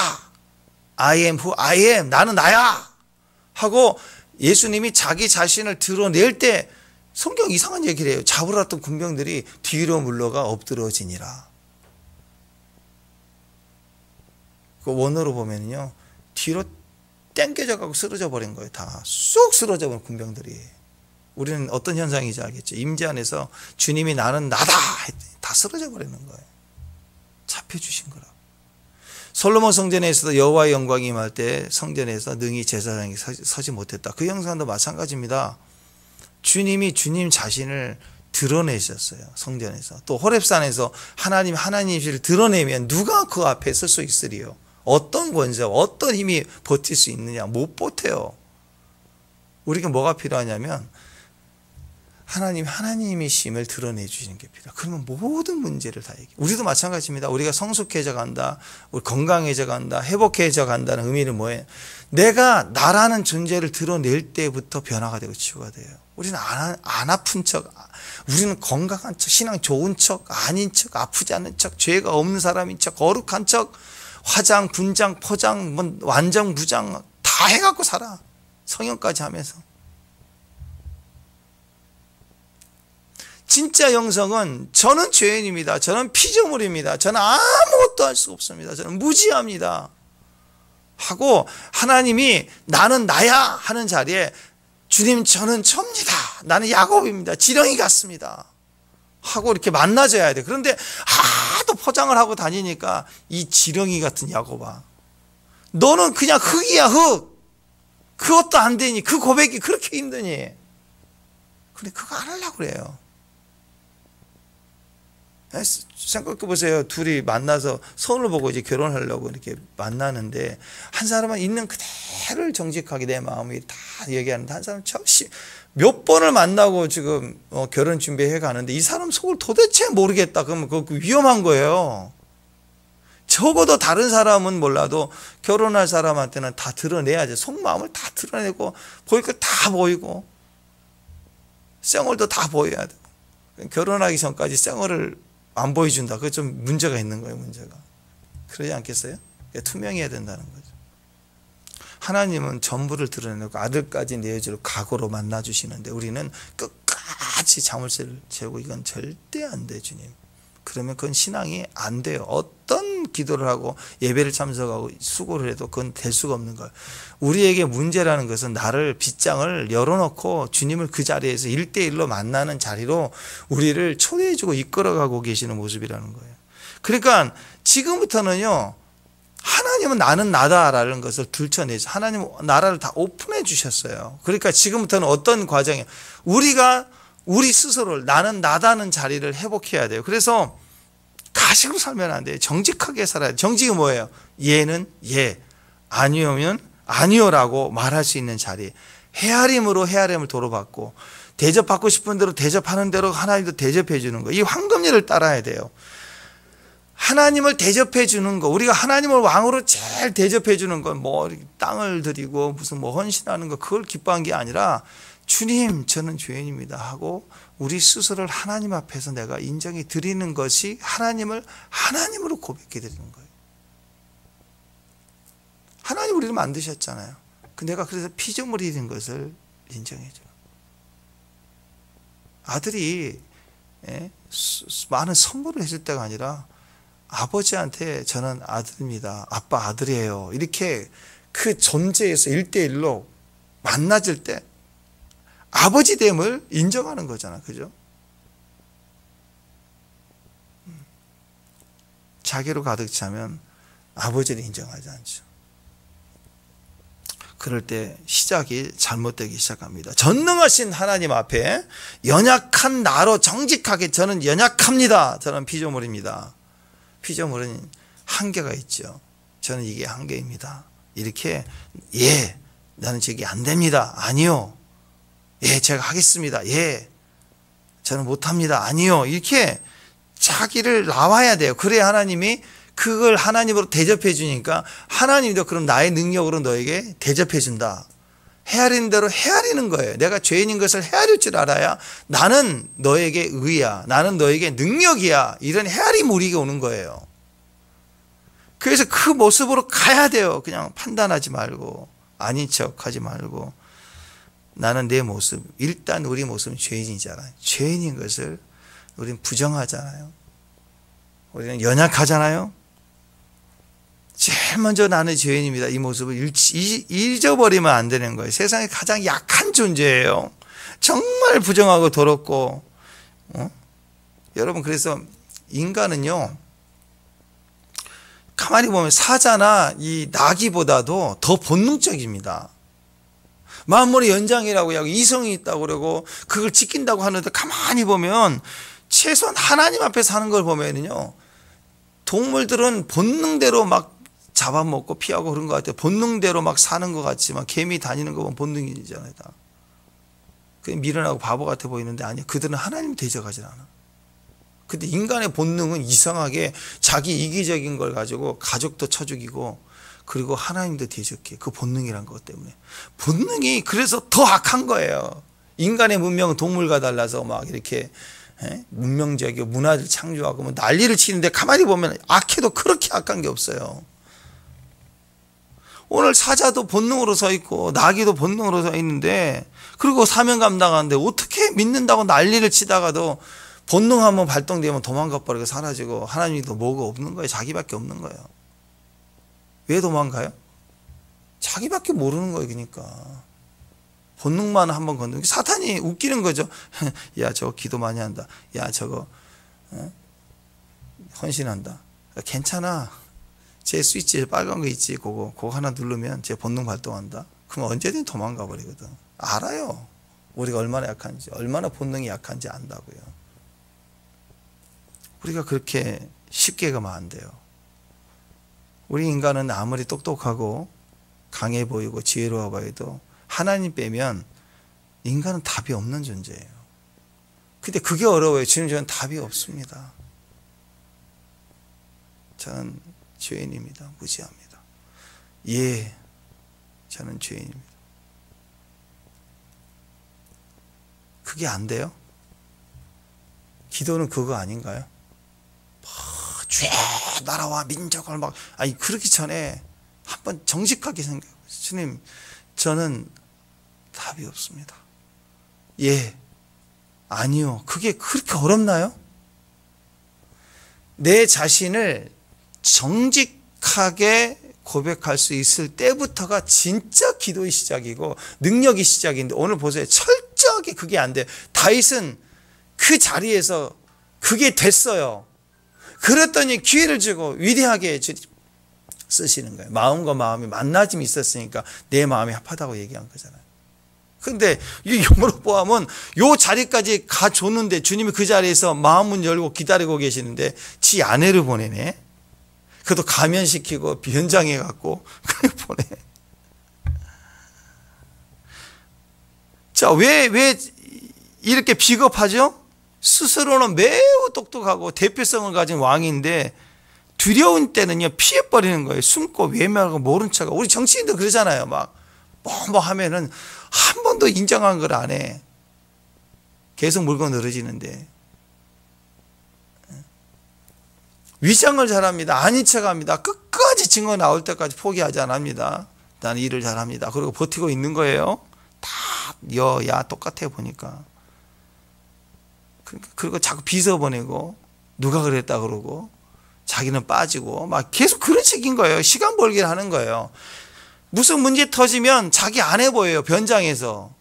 I am who I am. 나는 나야. 하고 예수님이 자기 자신을 드러낼 때 성경 이상한 얘기를 해요. 잡으러 왔던 군병들이 뒤로 물러가 엎드러지니라. 그 원어로 보면요, 뒤로 땡겨져 가고 쓰러져 버린 거예요. 다 쑥 쓰러져 버린 군병들이. 우리는 어떤 현상인지 알겠죠? 임재 안에서 주님이 나는 나다 했더니 다 쓰러져 버리는 거예요. 잡혀주신 거라고. 솔로몬 성전에서도 여호와의 영광이 임할 때 성전에서 능히 제사장이 서지 못했다. 그 영상도 마찬가지입니다. 주님이 주님 자신을 드러내셨어요. 성전에서. 또 호렙산에서 하나님이시를 드러내면 누가 그 앞에 설 수 있으리요? 어떤 권세와 어떤 힘이 버틸 수 있느냐? 못 버텨요. 우리가 뭐가 필요하냐면 하나님이심을 드러내 주시는 게 필요해요. 그러면 모든 문제를 다 얘기해요. 우리도 마찬가지입니다. 우리가 성숙해져 간다, 우리 건강해져 간다, 회복해져 간다는 의미는 뭐예요? 내가 나라는 존재를 드러낼 때부터 변화가 되고 치유가 돼요. 우리는 안 아픈 척, 우리는 건강한 척, 신앙 좋은 척, 아닌 척, 아프지 않은 척, 죄가 없는 사람인 척, 거룩한 척, 화장, 분장, 포장, 뭐 완장, 부장 다 해갖고 살아. 성형까지 하면서. 진짜 영성은 저는 죄인입니다. 저는 피조물입니다. 저는 아무것도 할 수 없습니다. 저는 무지합니다. 하고 하나님이 나는 나야 하는 자리에 주님 저는 접니다. 나는 야곱입니다. 지렁이 같습니다. 하고 이렇게 만나줘야 돼. 그런데 하도 포장을 하고 다니니까 이 지렁이 같은 야곱아, 너는 그냥 흙이야, 흙. 그것도 안 되니, 그 고백이 그렇게 힘드니. 근데 그거 안 하려고 그래요. 생각해 보세요. 둘이 만나서 선을 보고 이제 결혼하려고 이렇게 만나는데, 한 사람은 있는 그대로를 정직하게 내 마음이 다 얘기하는데, 한 사람은 몇 번을 만나고 지금 결혼 준비해 가는데, 이 사람 속을 도대체 모르겠다. 그러면 그거 위험한 거예요. 적어도 다른 사람은 몰라도 결혼할 사람한테는 다 드러내야지. 속마음을 다 드러내고, 보일 거 다 보이고, 쌩얼도 다 보여야 돼. 결혼하기 전까지 쌩얼을 안 보여준다. 그게 좀 문제가 있는 거예요, 문제가. 그러지 않겠어요? 투명해야 된다는 거죠. 하나님은 전부를 드러내고 아들까지 내어줄 각오로 만나주시는데, 우리는 끝까지 자물쇠를 채우고, 이건 절대 안 돼, 주님. 그러면 그건 신앙이 안 돼요. 어떤 기도를 하고 예배를 참석하고 수고를 해도 그건 될 수가 없는 거예요. 우리에게 문제라는 것은 나를 빗장을 열어놓고 주님을 그 자리에서 1대1로 만나는 자리로 우리를 초대해주고 이끌어가고 계시는 모습이라는 거예요. 그러니까 지금부터는요, 하나님은 나는 나다라는 것을 들춰내죠. 하나님은 나라를 다 오픈해 주셨어요. 그러니까 지금부터는 어떤 과정이에요? 우리가 우리 스스로를 나는 나다는 자리를 회복해야 돼요. 그래서 가식으로 살면 안 돼요. 정직하게 살아야 돼요. 정직이 뭐예요? 예는 예, 아니오면 아니오라고 말할 수 있는 자리. 헤아림으로 헤아림을 도로받고, 대접받고 싶은 대로 대접하는 대로 하나님도 대접해 주는 거. 이 황금률을 따라야 돼요. 하나님을 대접해 주는 거, 우리가 하나님을 왕으로 제일 대접해 주는 건 뭐 땅을 드리고 무슨 뭐 헌신하는 거, 그걸 기뻐한 게 아니라, 주님, 저는 죄인입니다 하고 우리 스스로를 하나님 앞에서 내가 인정해 드리는 것이 하나님을 하나님으로 고백해 드리는 거예요. 하나님 우리를 만드셨잖아요. 내가 그래서 피조물이 된 것을 인정해 줘요. 아들이 많은 선물을 해줄 때가 아니라, 아버지한테 저는 아들입니다, 아빠 아들이에요, 이렇게 그 존재에서 1대1로 만나질 때 아버지됨을 인정하는 거잖아. 그죠? 자기로 가득 차면 아버지를 인정하지 않죠. 그럴 때 시작이 잘못되기 시작합니다. 전능하신 하나님 앞에 연약한 나로 정직하게, 저는 연약합니다, 저는 피조물입니다. 피조물은 한계가 있죠. 저는 이게 한계입니다. 이렇게, 예, 나는 저게 안 됩니다, 아니요, 예, 제가 하겠습니다, 예, 저는 못합니다, 아니요, 이렇게 자기를 나와야 돼요. 그래야 하나님이 그걸 하나님으로 대접해 주니까, 하나님도 그럼 나의 능력으로 너에게 대접해 준다. 헤아리는 대로 헤아리는 거예요. 내가 죄인인 것을 헤아릴 줄 알아야 나는 너에게 의야, 나는 너에게 능력이야, 이런 헤아림 우리에게 오는 거예요. 그래서 그 모습으로 가야 돼요. 그냥 판단하지 말고, 아닌 척 하지 말고, 나는 내 모습, 일단 우리 모습은 죄인이잖아요. 죄인인 것을 우리는 부정하잖아요. 우리는 연약하잖아요. 제일 먼저 나는 죄인입니다, 이 모습을 잊어버리면 안 되는 거예요. 세상에 가장 약한 존재예요. 정말 부정하고 더럽고, 여러분, 그래서 인간은요, 가만히 보면 사자나 이 나귀보다도 더 본능적입니다. 만물의 연장이라고 하고 이성이 있다고 그러고 그걸 지킨다고 하는데, 가만히 보면 최소한 하나님 앞에 사는 걸 보면요, 동물들은 본능대로 막 잡아먹고 피하고 그런 것 같아요. 본능대로 막 사는 것 같지만, 개미 다니는 거 보면 본능이잖아요. 다. 그게 미련하고 바보 같아 보이는데, 아니요, 그들은 하나님 대적하지 않아. 근데 인간의 본능은 이상하게 자기 이기적인 걸 가지고 가족도 쳐 죽이고, 그리고 하나님도 대적해. 그 본능이란 것 때문에. 본능이 그래서 더 악한 거예요. 인간의 문명은 동물과 달라서 막 이렇게 문명적이고 문화를 창조하고 뭐 난리를 치는데, 가만히 보면 악해도 그렇게 악한 게 없어요. 오늘 사자도 본능으로 서 있고 나귀도 본능으로 서 있는데, 그리고 사명 감당하는데 어떻게 믿는다고 난리를 치다가도 본능 한번 발동되면 도망가 버리고 사라지고, 하나님도 뭐가 없는 거예요. 자기밖에 없는 거예요. 왜 도망가요? 자기밖에 모르는 거예요. 그러니까 본능만 한번 건드리면 사탄이 웃기는 거죠. 야, 저거 기도 많이 한다, 야, 저거 헌신한다, 괜찮아, 제 스위치 빨간 거 있지, 그거 하나 누르면 제 본능 발동한다. 그럼 언제든 도망가 버리거든. 알아요. 우리가 얼마나 약한지, 얼마나 본능이 약한지 안다고요. 우리가 그렇게 쉽게 가면 안 돼요. 우리 인간은 아무리 똑똑하고 강해 보이고 지혜로워 보여도 하나님 빼면 인간은 답이 없는 존재예요. 근데 그게 어려워요. 지금 저는 답이 없습니다. 저는 죄인입니다. 무지합니다. 예, 저는 죄인입니다. 그게 안 돼요? 기도는 그거 아닌가요? 주여 나라와 민족을 막, 아니 그러기 전에 한번 정직하게 생각해요. 주님, 저는 답이 없습니다. 예, 아니요. 그게 그렇게 어렵나요? 내 자신을 정직하게 고백할 수 있을 때부터가 진짜 기도의 시작이고 능력의 시작인데, 오늘 보세요. 철저하게 그게 안 돼요. 다윗은 그 자리에서 그게 됐어요. 그랬더니 기회를 주고 위대하게 쓰시는 거예요. 마음과 마음이 만나짐이 있었으니까 내 마음이 합하다고 얘기한 거잖아요. 근데 이 여로보암은 요 자리까지 가줬는데 주님이 그 자리에서 마음문 열고 기다리고 계시는데 지 아내를 보내네. 그것도 가면시키고 변장해 갖고 그냥 보내. 자, 왜 이렇게 비겁하죠? 스스로는 매우 똑똑하고 대표성을 가진 왕인데 두려운 때는요 피해버리는 거예요. 숨고 외면하고 모른 척하고. 우리 정치인도 그러잖아요. 막 뭐 하면은 한 번도 인정한 걸 안 해. 계속 물고 늘어지는데. 위장을 잘합니다. 아닌 척합니다. 끝까지 증거 나올 때까지 포기하지 않습니다. 나는 일을 잘합니다. 그리고 버티고 있는 거예요. 다 여야 똑같아 보니까. 그리고 자꾸 비서 보내고 누가 그랬다 그러고 자기는 빠지고 막 계속 그런 식인 거예요. 시간 벌기를 하는 거예요. 무슨 문제 터지면 자기 아내 보여요. 변장해서.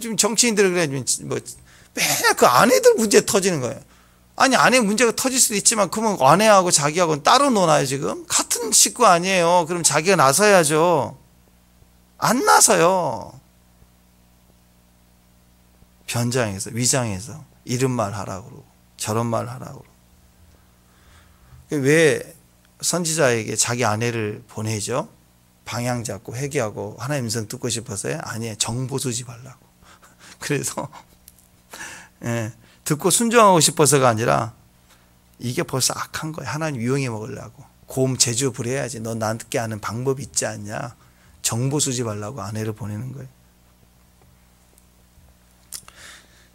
좀 정치인들 그래 뭐 맨날 그 아내들 문제 터지는 거예요. 아니 아내 문제가 터질 수도 있지만 그러면 아내하고 자기하고는 따로 노나요 지금? 같은 식구 아니에요. 그럼 자기가 나서야죠. 안 나서요. 변장해서 위장해서 이런 말 하라고 그러고 저런 말 하라고 그러고. 왜 선지자에게 자기 아내를 보내죠? 방향 잡고 회개하고 하나님 음성 듣고 싶어서요? 아니에요. 정보 수집하려고. 그래서 듣고 순종하고 싶어서가 아니라 이게 벌써 악한 거예요. 하나님 유용해 먹으려고. 곰 제주 부려야지. 너 나한테 하는 방법이 있지 않냐. 정보 수집하려고 아내를 보내는 거예요.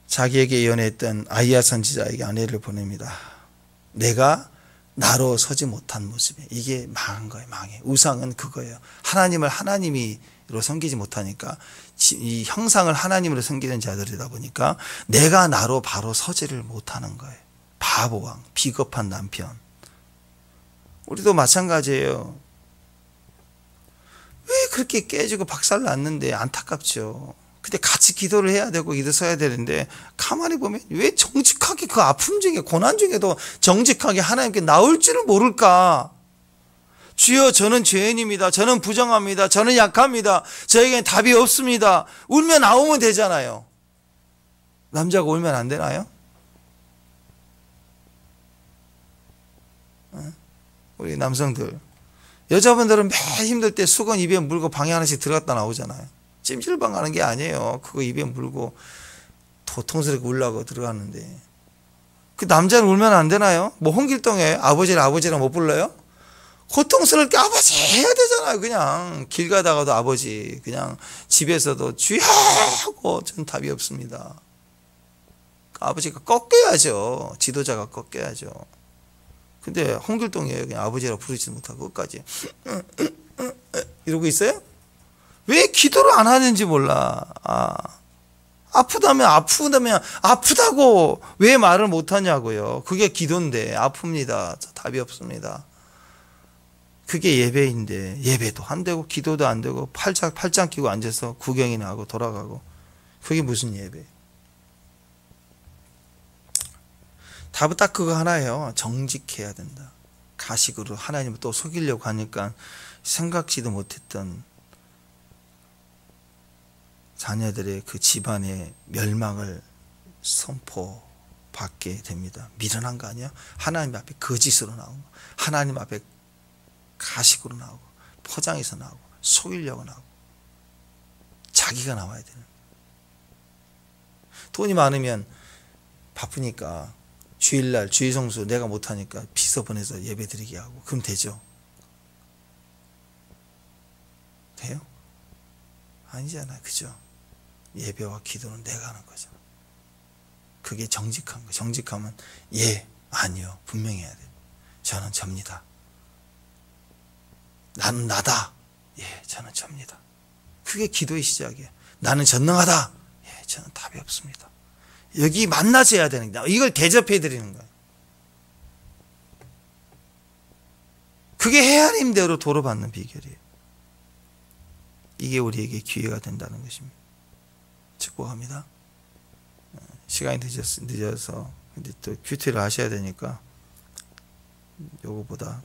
자기에게 예언했던 아이야 선지자에게 아내를 보냅니다. 내가 나로 서지 못한 모습에. 이게 망한 거예요. 망해. 우상은 그거예요. 하나님을 하나님으로 섬기지 못하니까 이 형상을 하나님으로 섬기는 자들이다 보니까 내가 나로 바로 서지를 못하는 거예요. 바보왕, 비겁한 남편. 우리도 마찬가지예요. 왜 그렇게 깨지고 박살 났는데 안타깝죠. 근데 같이 기도를 해야 되고 기도 서야 되는데 가만히 보면 왜 정직하게 그 아픔 중에 고난 중에도 정직하게 하나님께 나올 줄을 모를까. 주여 저는 죄인입니다. 저는 부정합니다. 저는 약합니다. 저에게는 답이 없습니다. 울면 나오면 되잖아요. 남자가 울면 안 되나요? 우리 남성들. 여자분들은 매 힘들 때 수건 입에 물고 방에 하나씩 들어갔다 나오잖아요. 찜질방 가는 게 아니에요. 그거 입에 물고 도통스럽게 울라고 들어갔는데. 그 남자는 울면 안 되나요? 뭐 홍길동에 아버지랑 못 불러요? 고통스럽게 아버지 해야 되잖아요. 그냥 길 가다가도 아버지, 그냥 집에서도 주여 하고 전 답이 없습니다. 아버지가 꺾여야죠. 지도자가 꺾여야죠. 근데 홍길동이에요. 그냥 아버지라고 부르지 못하고 끝까지 이러고 있어요? 왜 기도를 안 하는지 몰라. 아프다면 아프다고 왜 말을 못 하냐고요. 그게 기도인데 아픕니다. 답이 없습니다. 그게 예배인데 예배도 안 되고 기도도 안 되고 팔짱 끼고 앉아서 구경이나 하고 돌아가고. 그게 무슨 예배? 답은 딱 그거 하나예요. 정직해야 된다. 가식으로 하나님을 또 속이려고 하니까 생각지도 못했던 자녀들의 그 집안의 멸망을 선포받게 됩니다. 미련한 거 아니야? 하나님 앞에 거짓으로 나오고, 하나님 앞에 가식으로 나오고, 포장해서 나오고, 속이려고 나오고, 자기가 나와야 되는. 돈이 많으면 바쁘니까 주일날 주일성수 내가 못하니까 비서 보내서 예배 드리게 하고, 그럼 되죠? 돼요? 아니잖아요. 그죠? 예배와 기도는 내가 하는 거잖아. 그게 정직한 거. 정직하면 예, 아니요, 분명히 해야 돼. 저는 접니다. 나는 나다. 예, 저는 접니다. 그게 기도의 시작이에요. 나는 전능하다. 예, 저는 답이 없습니다. 여기 만나서 해야 되는 거야. 이걸 대접해 드리는 거예요. 그게 헤아림대로 도로받는 비결이에요. 이게 우리에게 기회가 된다는 것입니다. 축복합니다. 시간이 늦어서 근데 또 큐티를 하셔야 되니까 요거보다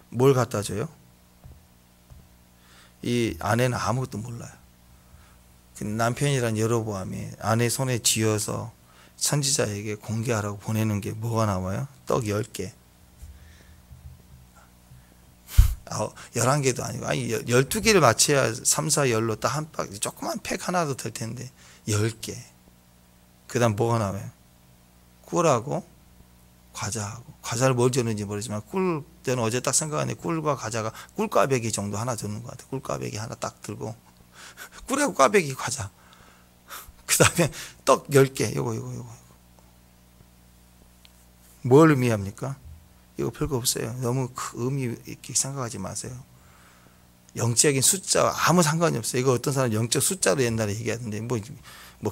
뭘 갖다 줘요? 이 아내는 아무것도 몰라요. 남편이란 여로보암이 아내 손에 쥐어서 선지자에게 공개하라고 보내는 게 뭐가 나와요? 떡 10개. 11개도 아니고, 아니 12개를 맞춰야 3, 4, 10로 딱 한 박, 조그만 팩 하나도 될 텐데 10개. 그 다음 뭐가 나와요? 꿀하고 과자하고. 과자를 뭘 줬는지 모르지만 꿀, 저는 어제 딱 생각하는데 꿀과 과자가 꿀꽈배기 정도 하나 줬는 것 같아요. 꿀꽈배기 하나 딱 들고 꿀하고 꽈배기 과자, 그 다음에 떡 10개. 요거 뭘 의미합니까? 이거 별거 없어요. 너무 의미 있게 생각하지 마세요. 영적인 숫자와 아무 상관이 없어요. 이거 어떤 사람 영적 숫자로 옛날에 얘기하던데 뭐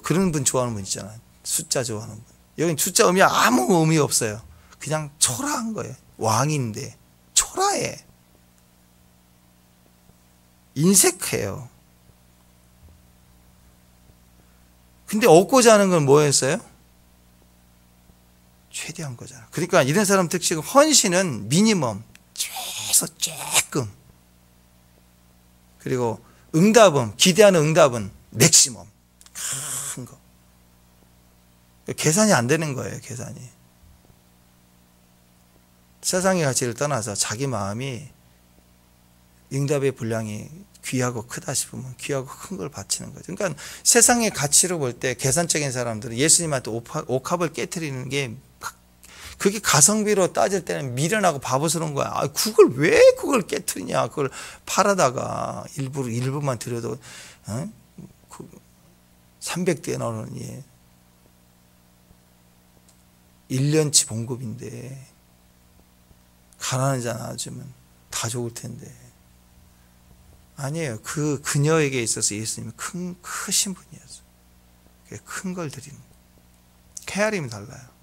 그런 분 좋아하는 분 있잖아요. 숫자 좋아하는 분. 여긴 숫자 의미 아무 의미 없어요. 그냥 초라한 거예요. 왕인데 초라해. 인색해요. 근데 얻고자 하는 건 뭐였어요? 최대한 거잖아. 그러니까 이런 사람 특징은 헌신은 미니멈, 최소 조금. 그리고 응답은, 기대하는 응답은 맥시멈, 큰 거. 계산이 안 되는 거예요, 계산이. 세상의 가치를 떠나서 자기 마음이 응답의 분량이 귀하고 크다 싶으면 귀하고 큰 걸 바치는 거죠. 그러니까 세상의 가치로 볼 때 계산적인 사람들은 예수님한테 옥합을 깨트리는 게, 그게 가성비로 따질 때는 미련하고 바보스러운 거야. 아, 그걸 깨트리냐. 그걸 팔아다가 일부만 드려도 300대 나오는 1년치 봉급인데 가난한 자 나와주면 다 좋을 텐데. 아니에요. 그 그녀에게 있어서 예수님이 크신 분이었어요. 큰 걸 드리는 거예요. 헤아림이 달라요.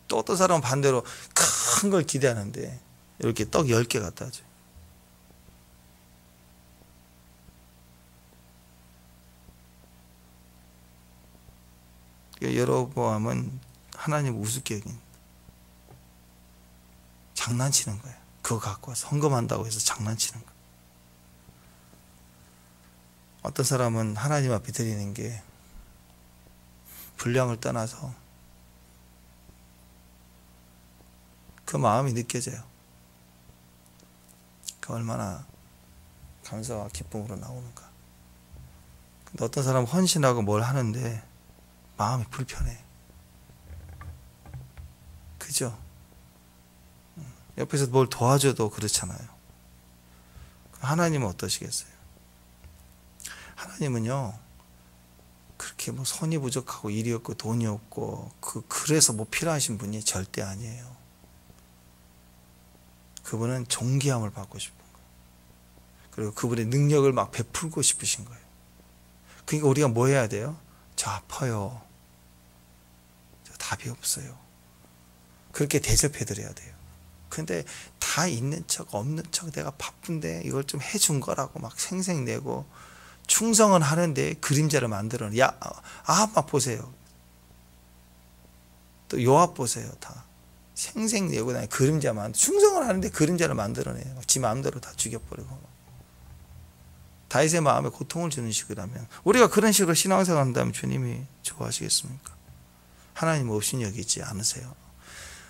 또 어떤 사람은 반대로 큰 걸 기대하는데 이렇게 떡 10개 갖다 줘요. 여로보암은 하나님 우습게 여긴, 장난치는 거예요. 그거 갖고 와서 헌금한다고 해서 장난치는 거예요. 어떤 사람은 하나님 앞에 드리는 게 분량을 떠나서 그 마음이 느껴져요. 그 얼마나 감사와 기쁨으로 나오는가. 근데 어떤 사람은 헌신하고 뭘 하는데 마음이 불편해. 그죠? 옆에서 뭘 도와줘도 그렇잖아요. 하나님은 어떠시겠어요? 하나님은요, 그렇게 뭐 손이 부족하고 일이 없고 돈이 없고 그래서 뭐 필요하신 분이 절대 아니에요. 그분은 존귀함을 받고 싶은 거예요. 그리고 그분의 능력을 막 베풀고 싶으신 거예요. 그러니까 우리가 뭐 해야 돼요? 저 아파요. 저 답이 없어요. 그렇게 대접해 드려야 돼요. 근데 다 있는 척 없는 척 내가 바쁜데 이걸 좀 해준 거라고 막 생색내고 충성은 하는데 그림자를 만들어. 막 보세요. 또 요압 보세요. 다 생생 내고 다니 그림자만 충성을 하는데 그림자를 만들어내요. 지 마음대로 다 죽여버리고. 다윗의 마음에 고통을 주는 식이라면 우리가 그런 식으로 신앙생활 한다면 주님이 좋아하시겠습니까? 하나님 없인 여기지 않으세요.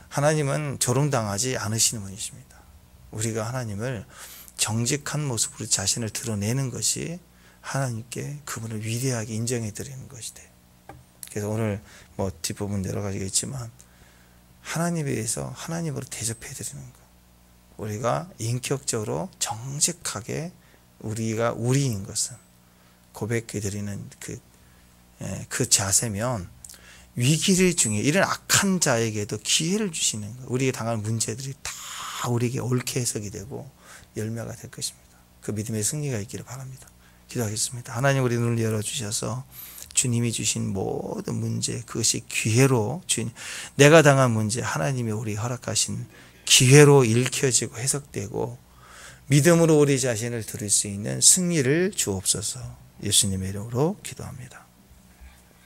하나님은 조롱당하지 않으시는 분이십니다. 우리가 하나님을 정직한 모습으로 자신을 드러내는 것이 하나님께 그분을 위대하게 인정해 드리는 것이 돼요. 그래서 오늘 뭐 뒷부분 여러 가지가 있지만 하나님에 의해서 하나님으로 대접해 드리는 것. 우리가 인격적으로 정직하게 우리가 우리인 것은 고백해 드리는 그 자세면 위기를 중에 이런 악한 자에게도 기회를 주시는 거예요. 우리가 당할 문제들이 다 우리에게 옳게 해석이 되고 열매가 될 것입니다. 그 믿음의 승리가 있기를 바랍니다. 기도하겠습니다. 하나님 우리 눈을 열어주셔서 주님이 주신 모든 문제 그것이 기회로 내가 당한 문제 하나님이 우리 허락하신 기회로 읽혀지고 해석되고 믿음으로 우리 자신을 드릴 수 있는 승리를 주옵소서. 예수님의 이름으로 기도합니다.